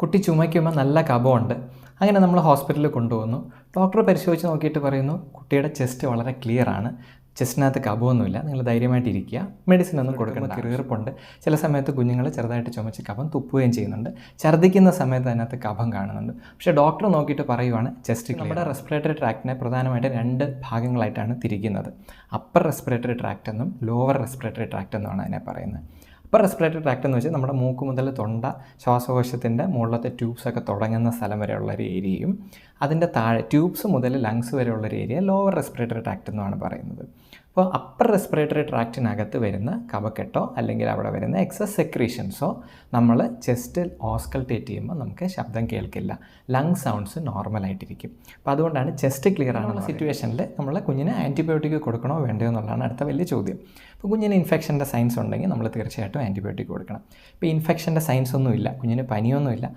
കുട്ടി ചുമയ്ക്കുമ്പോൾ നല്ല കഫമുണ്ട്. അങ്ങനെ നമ്മൾ ഹോസ്പിറ്റലിൽ കൊണ്ടുപോകുന്നു. ഡോക്ടർ പരിശോധിച്ച് നോക്കിയിട്ട് പറയുന്നു കുട്ടിയുടെ ചെസ്റ്റ് വളരെ ക്ലിയറാണ്, ചെസ്റ്റിനകത്ത് കഫമൊന്നുമില്ല, നിങ്ങൾ ധൈര്യമായിട്ടിരിക്കുക, മെഡിസിൻ ഒന്നും കൊടുക്കേണ്ട. കീറിപ്പുണ്ട്. ചില സമയത്ത് കുഞ്ഞുങ്ങൾ ചെറുതായിട്ട് ചുമച്ച് കഫം തുപ്പുകയും ചെയ്യുന്നുണ്ട്. ഛർദ്ദിക്കുന്ന സമയത്ത് അതിനകത്ത് കഫം കാണുന്നുണ്ട്. പക്ഷേ ഡോക്ടർ നോക്കിയിട്ട് പറയുവാണ് ചെസ്റ്റ്. നമ്മുടെ റെസ്പിറേറ്ററി ട്രാക്റ്റിനെ പ്രധാനമായിട്ട് 2 ഭാഗങ്ങളായിട്ടാണ് തിരിക്കുന്നത്. അപ്പർ റെസ്പിറേറ്ററി ട്രാക്റ്റ് എന്നും ലോവർ റെസ്പിറേറ്ററി ട്രാക്റ്റ് എന്നുമാണ് അതിനെ പറയുന്നത്. അപ്പർ റെസ്പിറേറ്ററി ട്രാക്റ്റ് എന്ന് വെച്ചാൽ നമ്മുടെ മൂക്ക് മുതൽ തൊണ്ട, ശ്വാസകോശത്തിൻ്റെ മുകളിലത്തെ ട്യൂബ്സൊക്കെ തുടങ്ങുന്ന സ്ഥലം വരെയുള്ളൊരു ഏരിയയും അതിൻ്റെ താഴെ ട്യൂബ്സ് മുതൽ ലങ്സ് വരെയുള്ളൊരു ഏരിയ ലോവർ റെസ്പിറേറ്ററി ട്രാക്റ്റ് എന്നാണ് പറയുന്നത്. അപ്പോൾ അപ്പർ റെസ്പിറേറ്ററി ട്രാക്റ്റിനകത്ത് വരുന്ന കഫക്കെട്ടോ അല്ലെങ്കിൽ അവിടെ വരുന്ന എക്സസ് സെക്രീഷൻസോ നമ്മൾ ചെസ്റ്റിൽ ഓസ്കൾട്ടേറ്റ് ചെയ്യുമ്പോൾ നമുക്ക് ശബ്ദം കേൾക്കില്ല, ലങ് സൗണ്ട്സ് നോർമലായിട്ടിരിക്കും. അപ്പോൾ അതുകൊണ്ടാണ് ചെസ്റ്റ് ക്ലിയർ ആണെന്നുള്ള സിറ്റുവേഷനിൽ നമ്മൾ കുഞ്ഞിന് ആൻറ്റിബയോട്ടിക് കൊടുക്കണോ വേണ്ടയോ എന്നുള്ളതാണ് അടുത്ത വലിയ ചോദ്യം. അപ്പോൾ കുഞ്ഞിന് ഇൻഫെക്ഷൻ്റെ സൈൻസ് ഉണ്ടെങ്കിൽ നമ്മൾ തീർച്ചയായിട്ടും ആൻറ്റിബയോട്ടിക് കൊടുക്കണം. ഇപ്പോൾ ഇൻഫെക്ഷൻ്റെ സൈൻസ് ഒന്നുമില്ല, കുഞ്ഞിന് പനിയൊന്നുമില്ല,